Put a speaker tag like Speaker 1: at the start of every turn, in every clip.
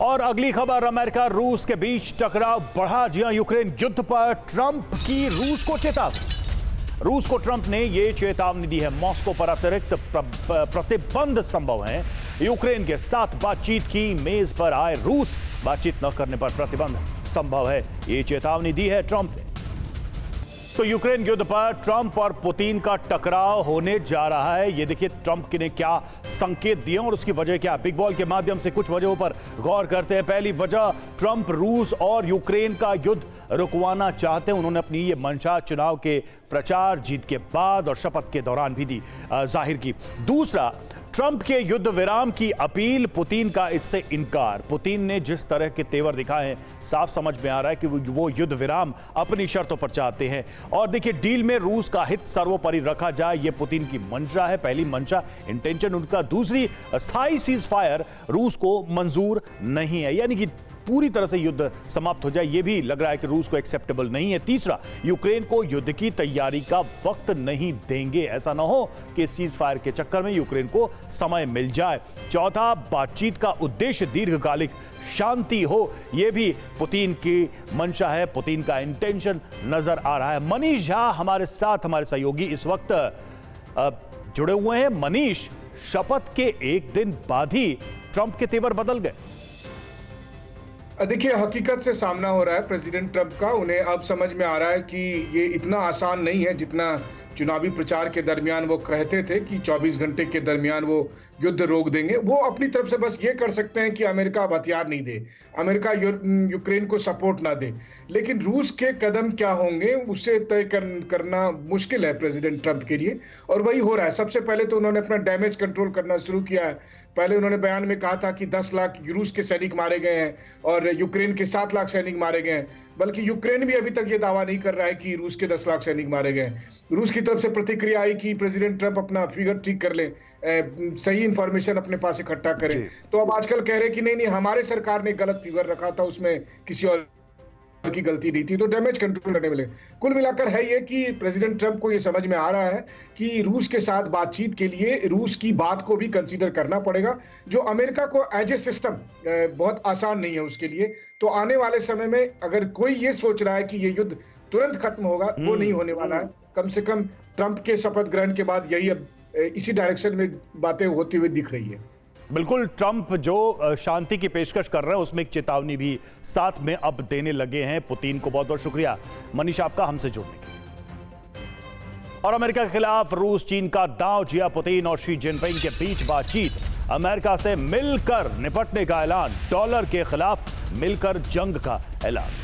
Speaker 1: और अगली खबर, अमेरिका रूस के बीच टकराव बढ़ा। जी हां, यूक्रेन युद्ध पर ट्रंप की रूस को चेतावनी। रूस को ट्रंप ने यह चेतावनी दी है, मॉस्को पर अतिरिक्त प्रतिबंध संभव हैं। यूक्रेन के साथ बातचीत की मेज पर आए रूस, बातचीत न करने पर प्रतिबंध संभव है, ये चेतावनी दी है ट्रंप ने। तो यूक्रेन युद्ध पर ट्रंप और पुतिन का टकराव होने जा रहा है। ये देखिए ट्रंप ने क्या संकेत दिए और उसकी वजह क्या। बिग बॉल के माध्यम से कुछ वजहों पर गौर करते हैं। पहली वजह, ट्रंप रूस और यूक्रेन का युद्ध रुकवाना चाहते हैं। उन्होंने अपनी ये मंशा चुनाव के प्रचार, जीत के बाद और शपथ के दौरान भी जाहिर की। दूसरा, ट्रंप के युद्ध विराम की अपील, पुतिन का इससे इनकार। पुतिन ने जिस तरह के तेवर दिखाए हैं, साफ समझ में आ रहा है कि वो युद्ध विराम अपनी शर्तों पर चाहते हैं। और देखिए, डील में रूस का हित सर्वोपरि रखा जाए, ये पुतिन की मंशा है, पहली मंशा, इंटेंशन उनका। दूसरी, स्थायी सीज फायर रूस को मंजूर नहीं है, यानी कि पूरी तरह से युद्ध समाप्त हो जाए, यह भी लग रहा है कि रूस को एक्सेप्टेबल नहीं है। तीसरा, यूक्रेन को युद्ध की तैयारी का वक्त नहीं देंगे, ऐसा ना हो कि सीज फायर के चक्कर में यूक्रेन को समय मिल जाए। चौथा, बातचीत का उद्देश्य दीर्घकालिक शांति हो, यह भी पुतिन की मंशा है, पुतिन का इंटेंशन नजर आ रहा है। मनीष झा हमारे साथ, हमारे सहयोगी इस वक्त जुड़े हुए हैं। मनीष, शपथ के एक दिन बाद ही ट्रंप के तेवर बदल गए।
Speaker 2: देखिए, हकीकत से सामना हो रहा है प्रेसिडेंट ट्रंप का। उन्हें अब समझ में आ रहा है कि ये इतना आसान नहीं है जितना चुनावी प्रचार के दरमियान वो कहते थे कि 24 घंटे के दरमियान वो युद्ध रोक देंगे। वो अपनी तरफ से बस ये कर सकते हैं कि अमेरिका अब हथियार नहीं दे, अमेरिका यूक्रेन को सपोर्ट ना दे, लेकिन रूस के कदम क्या होंगे उसे तय करना मुश्किल है प्रेसिडेंट ट्रंप के लिए, और वही हो रहा है। सबसे पहले तो उन्होंने अपना डैमेज कंट्रोल करना शुरू किया है। पहले उन्होंने बयान में कहा था कि 10 लाख रूस के सैनिक मारे गए हैं और यूक्रेन के 7 लाख सैनिक मारे गए हैं, बल्कि यूक्रेन भी अभी तक ये दावा नहीं कर रहा है कि रूस के 10 लाख सैनिक मारे गए हैं। रूस की तरफ से प्रतिक्रिया आई कि प्रेसिडेंट ट्रंप अपना फिगर ठीक कर ले, सही इंफॉर्मेशन अपने पास इकट्ठा करें। तो अब आजकल कह रहे हैं कि नहीं, हमारे सरकार ने गलत फिगर रखा था, उसमें किसी और की गलती नहीं थी, तो डैमेज कंट्रोल करने मिले। कुल मिलाकर है ये कि प्रेसिडेंट ट्रंप को ये समझ में आ रहा है कि रूस के साथ बातचीत के लिए रूस की बात को भी कंसीडर करना पड़ेगा, जो अमेरिका को एज ए सिस्टम बहुत आसान नहीं है उसके लिए। तो आने वाले समय में अगर कोई ये सोच रहा है कि ये युद्ध तुरंत खत्म होगा, वो नहीं होने वाला है। कम से कम ट्रंप के शपथ ग्रहण के बाद यही अब इसी डायरेक्शन में बातें होती हुई दिख रही है।
Speaker 1: बिल्कुल, ट्रंप जो शांति की पेशकश कर रहे हैं उसमें एक चेतावनी भी साथ में अब देने लगे हैं पुतिन को। बहुत बहुत शुक्रिया मनीष आपका हमसे जुड़ने के लिए। और अमेरिका के खिलाफ रूस चीन का दांव, जिया पुतिन और शी जिनपिंग के बीच बातचीत, अमेरिका से मिलकर निपटने का ऐलान, डॉलर के खिलाफ मिलकर जंग का ऐलान।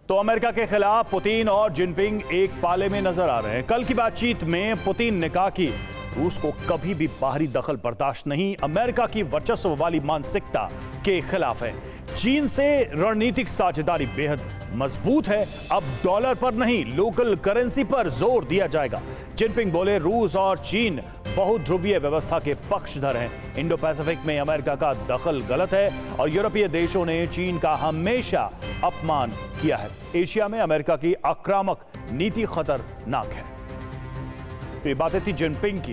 Speaker 1: तो अमेरिका के खिलाफ पुतिन और जिनपिंग एक पाले में नजर आ रहे हैं। कल की बातचीत में पुतिन ने कहा कि रूस को कभी भी बाहरी दखल बर्दाश्त नहीं, अमेरिका की वर्चस्व वाली मानसिकता के खिलाफ है। चीन से रणनीतिक साझेदारी बेहद मजबूत है, अब डॉलर पर नहीं लोकल करेंसी पर जोर दिया जाएगा। जिनपिंग बोले, रूस और चीन बहुध्रुवीय व्यवस्था के पक्षधर हैं, इंडो पैसिफिक में अमेरिका का दखल गलत है और यूरोपीय देशों ने चीन का हमेशा अपमान किया है। एशिया में अमेरिका की आक्रामक नीति खतरनाक है। तो ये बातें थी जिनपिंग की।